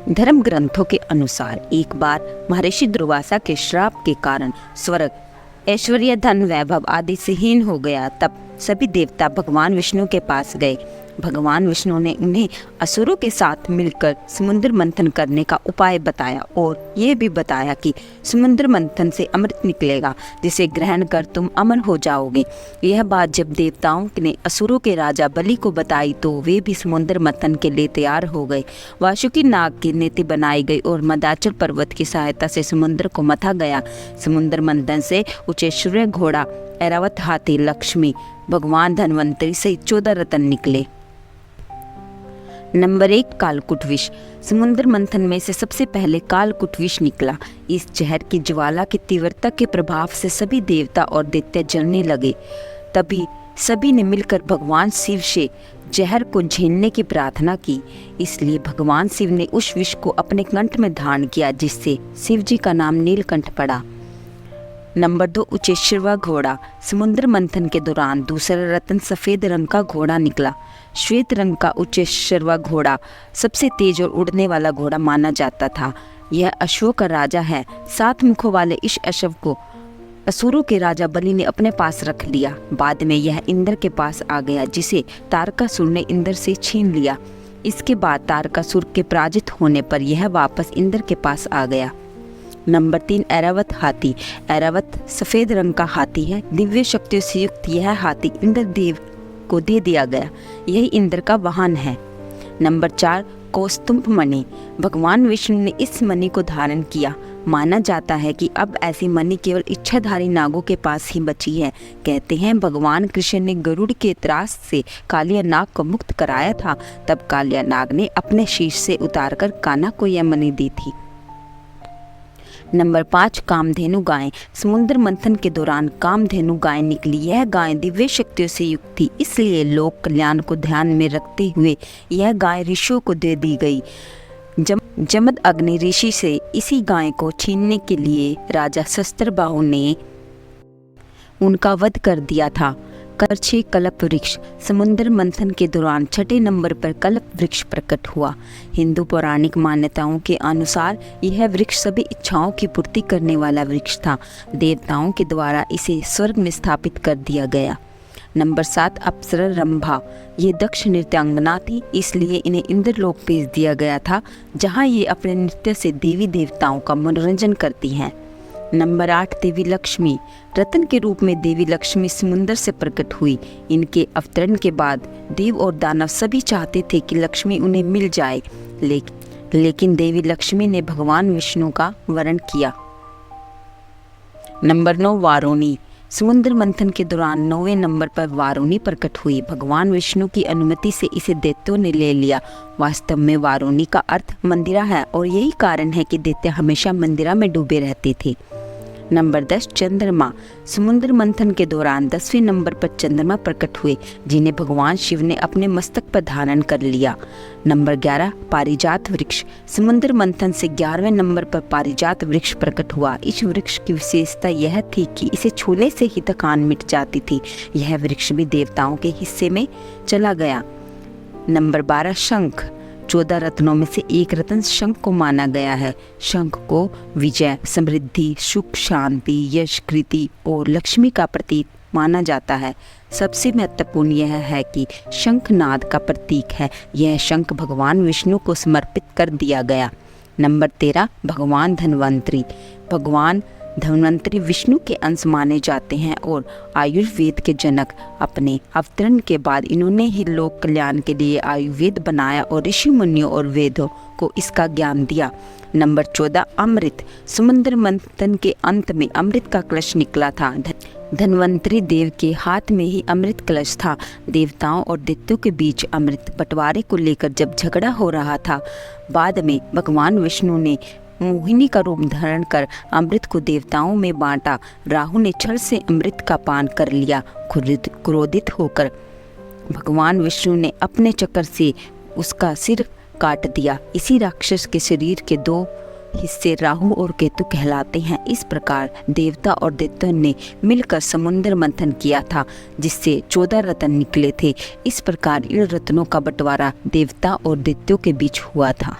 धर्म ग्रंथों के अनुसार एक बार महर्षि दुर्वासा के श्राप के कारण स्वर्ग ऐश्वर्य धन वैभव आदि से हीन हो गया। तब सभी देवता भगवान विष्णु के पास गए। भगवान विष्णु ने उन्हें असुरों के साथ मिलकर समुद्र मंथन करने का उपाय बताया और यह भी बताया कि समुद्र मंथन से अमृत निकलेगा जिसे ग्रहण कर तुम अमर हो जाओगे। यह बात जब देवताओं ने असुरों के राजा बलि को बताई तो वे भी समुद्र मंथन के लिए तैयार हो गए। वासुकी नाग की नीति बनाई गई और मंदाचल पर्वत की सहायता से समुद्र को मथा गया। समुद्र मंथन से उच्चैश्वर्य घोड़ा, ऐरावत हाथी, लक्ष्मी, भगवान धन्वंतरी सहित 14 रत्न निकले। नंबर 1, कालकूट विष। समुद्र मंथन में से सबसे पहले कालकूट विष निकला। इस जहर की ज्वाला की तीव्रता के प्रभाव से सभी देवता और दैत्य जलने लगे। तभी सभी ने मिलकर भगवान शिव से जहर को झेलने की प्रार्थना की। इसलिए भगवान शिव ने उस विष को अपने कंठ में धारण किया, जिससे शिव जी का नाम नीलकंठ पड़ा। नंबर 2, उच्चैश्रवा घोड़ा। समुद्र मंथन के दौरान दूसरा रत्न सफेद रंग का घोड़ा निकला। श्वेत रंग का उच्चैश्रवा घोड़ा सबसे तेज और उड़ने वाला घोड़ा माना जाता था। यह अश्वों का राजा है। 7 मुखों वाले इस अश्व को असुरों के राजा बलि ने अपने पास रख लिया। बाद में यह इंद्र के पास आ गया, जिसे तारकासुर ने इंद्र से छीन लिया। इसके बाद तारकासुर के पराजित होने पर यह वापस इंद्र के पास आ गया। नंबर 3, ऐरावत हाथी। ऐरावत सफेद रंग का हाथी है। दिव्य शक्तियों से युक्त यह हाथी इंद्र देव को दे दिया गया। यही इंद्र का वाहन है। नंबर 4, कौस्तुभ मणि। भगवान विष्णु ने इस मणि को धारण किया। माना जाता है कि अब ऐसी मणि केवल इच्छाधारी नागों के पास ही बची है। कहते हैं भगवान कृष्ण ने गरुड़ के त्रास से कालिया नाग को मुक्त कराया था। तब कालिया नाग ने अपने शीश से उतारकर कान्हा को यह मणि दी थी। नंबर 5, कामधेनु गाय। समुद्र मंथन के दौरान कामधेनु गाय निकली। यह गाय दिव्य शक्तियों से युक्त थी, इसलिए लोक कल्याण को ध्यान में रखते हुए यह गाय ऋषियों को दे दी गई। जमद अग्नि ऋषि से इसी गाय को छीनने के लिए राजा शस्त्रबाहु ने उनका वध कर दिया था। करछी कल्प वृक्ष। समुद्र मंथन के दौरान 6ठे नंबर पर कल्प वृक्ष प्रकट हुआ। हिंदू पौराणिक मान्यताओं के अनुसार यह वृक्ष सभी इच्छाओं की पूर्ति करने वाला वृक्ष था। देवताओं के द्वारा इसे स्वर्ग में स्थापित कर दिया गया। नंबर 7, अप्सरा रंभा। ये दक्ष नृत्यांगना थी, इसलिए इन्हें इंद्रलोक भेज दिया गया था, जहाँ ये अपने नृत्य से देवी देवताओं का मनोरंजन करती हैं। नंबर 8, देवी लक्ष्मी। रत्न के रूप में देवी लक्ष्मी समुद्र से प्रकट हुई। इनके अवतरण के बाद देव और दानव सभी चाहते थे कि लक्ष्मी उन्हें मिल जाए, लेकिन देवी लक्ष्मी ने भगवान विष्णु का वरण किया। नंबर 9, वारुणी। समुद्र मंथन के दौरान 9वें नंबर पर वारुणी प्रकट हुई। भगवान विष्णु की अनुमति से इसे दैत्यों ने ले लिया। वास्तव में वारुणी का अर्थ मंदिरा है और यही कारण है कि दैत्य हमेशा मंदिरा में डूबे रहते थे। नंबर 10, चंद्रमा। समुद्र मंथन के दौरान 10वें नंबर पर चंद्रमा प्रकट हुए, जिन्हें भगवान शिव ने अपने मस्तक पर धारण कर लिया। नंबर 11, पारिजात वृक्ष। समुद्र मंथन से 11वें नंबर पर पारिजात वृक्ष प्रकट हुआ। इस वृक्ष की विशेषता यह थी कि इसे छूने से ही थकान मिट जाती थी। यह वृक्ष भी देवताओं के हिस्से में चला गया। नंबर 12, शंख। 14 रत्नों में से एक रत्न शंख को माना गया है। शंख को विजय, समृद्धि, सुख, शांति, यश, कृति और लक्ष्मी का प्रतीक माना जाता है। सबसे महत्वपूर्ण यह है कि शंखनाद का प्रतीक है। यह शंख भगवान विष्णु को समर्पित कर दिया गया। नंबर 13, भगवान धन्वंतरी। भगवान धन्वंतरी विष्णु के अंश माने जाते हैं और आयुर्वेद के जनक। अपने अवतरण के बाद इन्होंने ही लोक कल्याण के लिए आयुर्वेद बनाया और ऋषि मुनियों और वेदों को इसका ज्ञान दिया। नंबर 14, अमृत। समुद्र मंथन के अंत में अमृत का कलश निकला था। धन्वंतरी देव के हाथ में ही अमृत कलश था। देवताओं और दैत्यों के बीच अमृत बंटवारे को लेकर जब झगड़ा हो रहा था, बाद में भगवान विष्णु ने मोहिनी का रूप धारण कर अमृत को देवताओं में बांटा। राहु ने छल से अमृत का पान कर लिया। क्रोधित होकर भगवान विष्णु ने अपने चक्र से उसका सिर काट दिया। इसी राक्षस के शरीर के 2 हिस्से राहु और केतु कहलाते हैं। इस प्रकार देवता और दैत्यों ने मिलकर समुद्र मंथन किया था, जिससे 14 रत्न निकले थे। इस प्रकार इन रत्नों का बंटवारा देवता और दैत्यों के बीच हुआ था।